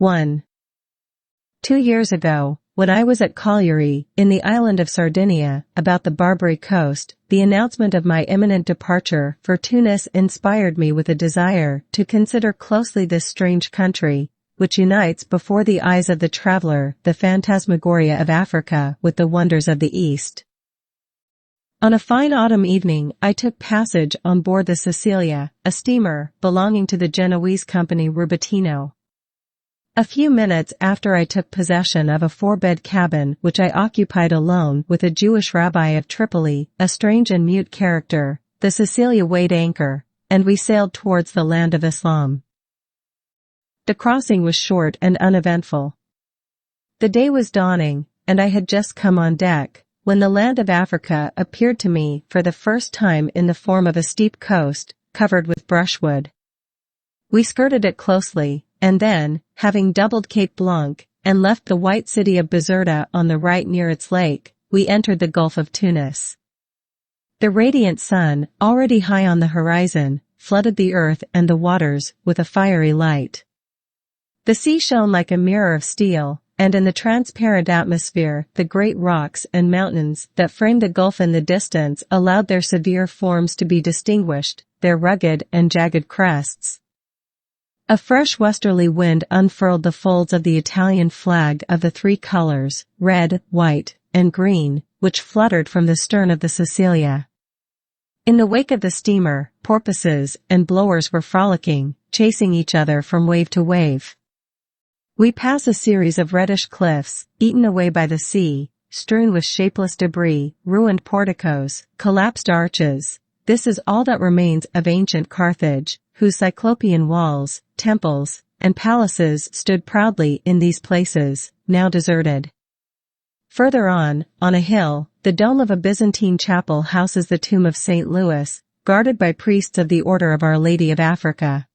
1. 2 years ago, when I was at Cagliari, in the island of Sardinia, about the Barbary coast, the announcement of my imminent departure for Tunis inspired me with a desire to consider closely this strange country, which unites before the eyes of the traveler the phantasmagoria of Africa with the wonders of the East. On a fine autumn evening I took passage on board the Sicilia, a steamer belonging to the Genoese company Rubettino. A few minutes after I took possession of a 4-bed cabin which I occupied alone with a Jewish rabbi of Tripoli, a strange and mute character, the Sicilia weighed anchor, and we sailed towards the land of Islam. The crossing was short and uneventful. The day was dawning, and I had just come on deck, when the land of Africa appeared to me for the first time in the form of a steep coast, covered with brushwood. We skirted it closely, and then, having doubled Cape Blanc, and left the white city of Bizerta on the right near its lake, we entered the Gulf of Tunis. The radiant sun, already high on the horizon, flooded the earth and the waters with a fiery light. The sea shone like a mirror of steel, and in the transparent atmosphere the great rocks and mountains that framed the gulf in the distance allowed their severe forms to be distinguished, their rugged and jagged crests. A fresh westerly wind unfurled the folds of the Italian flag of the 3 colors, red, white, and green, which fluttered from the stern of the Sicilia. In the wake of the steamer, porpoises and blowers were frolicking, chasing each other from wave to wave. We pass a series of reddish cliffs, eaten away by the sea, strewn with shapeless debris, ruined porticos, collapsed arches. This is all that remains of ancient Carthage, whose cyclopean walls, temples, and palaces stood proudly in these places, now deserted. Further on a hill, the dome of a Byzantine chapel houses the tomb of St. Louis, guarded by priests of the Order of Our Lady of Africa.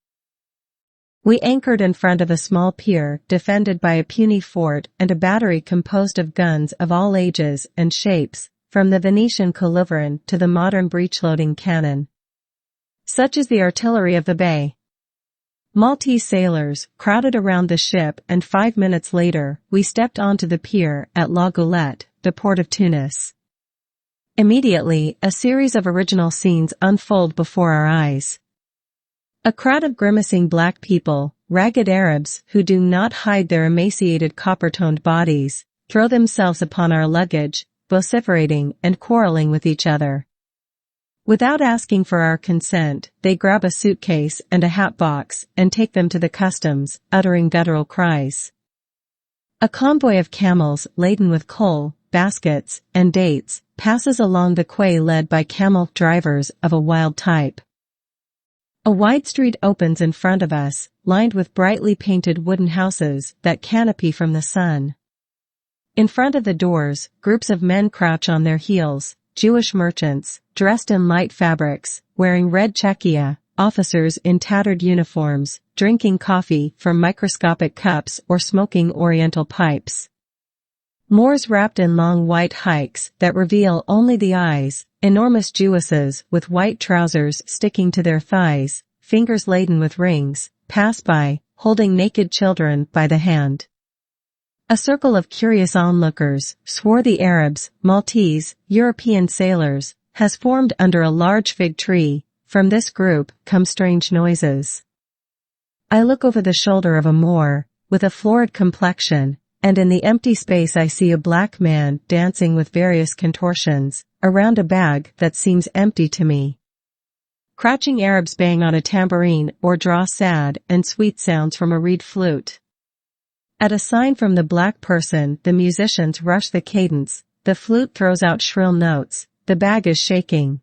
We anchored in front of a small pier defended by a puny fort and a battery composed of guns of all ages and shapes, from the Venetian culverin to the modern breech-loading cannon. Such is the artillery of the bay. Maltese sailors crowded around the ship, and 5 minutes later we stepped onto the pier at La Goulette, the port of Tunis. Immediately, a series of original scenes unfold before our eyes. A crowd of grimacing black people, ragged Arabs who do not hide their emaciated copper-toned bodies, throw themselves upon our luggage, vociferating and quarreling with each other. Without asking for our consent, they grab a suitcase and a hat box and take them to the customs, uttering guttural cries. A convoy of camels laden with coal, baskets, and dates passes along the quay led by camel drivers of a wild type. A wide street opens in front of us, lined with brightly painted wooden houses that canopy from the sun. In front of the doors, groups of men crouch on their heels, Jewish merchants, dressed in light fabrics, wearing red chekia, officers in tattered uniforms, drinking coffee from microscopic cups or smoking oriental pipes. Moors wrapped in long white hikes that reveal only the eyes, enormous Jewesses with white trousers sticking to their thighs, fingers laden with rings, pass by, holding naked children by the hand. A circle of curious onlookers, swarthy Arabs, Maltese, European sailors, has formed under a large fig tree. From this group come strange noises. I look over the shoulder of a Moor, with a florid complexion, and in the empty space I see a black man dancing with various contortions, around a bag that seems empty to me. Crouching Arabs bang on a tambourine or draw sad and sweet sounds from a reed flute. At a sign from the black person, the musicians rush the cadence, the flute throws out shrill notes, the bag is shaking.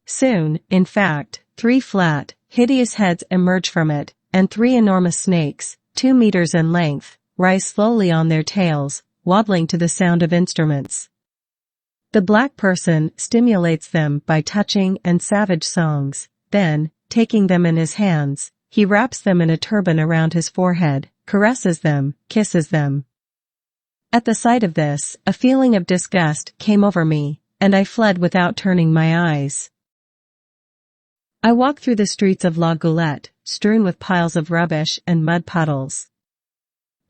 Soon, in fact, 3 flat, hideous heads emerge from it, and 3 enormous snakes, 2 meters in length, rise slowly on their tails, waddling to the sound of instruments. The black person stimulates them by touching and savage songs, then, taking them in his hands, he wraps them in a turban around his forehead, caresses them, kisses them. At the sight of this, a feeling of disgust came over me, and I fled without turning my eyes. I walked through the streets of La Goulette, strewn with piles of rubbish and mud puddles.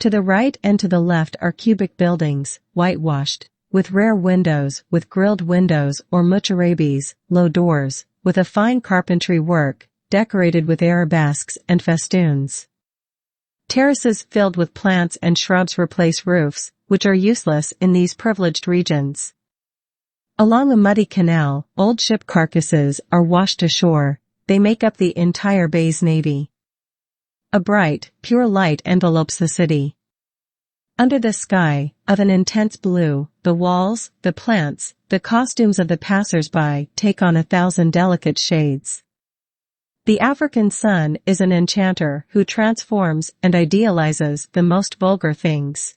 To the right and to the left are cubic buildings, whitewashed, with rare windows, with grilled windows or mucharabes, low doors, with a fine carpentry work, decorated with arabesques and festoons. Terraces filled with plants and shrubs replace roofs, which are useless in these privileged regions. Along a muddy canal, old ship carcasses are washed ashore. They make up the entire bay's navy. A bright, pure light envelopes the city. Under the sky, of an intense blue, the walls, the plants, the costumes of the passers-by take on 1,000 delicate shades. The African sun is an enchanter who transforms and idealizes the most vulgar things.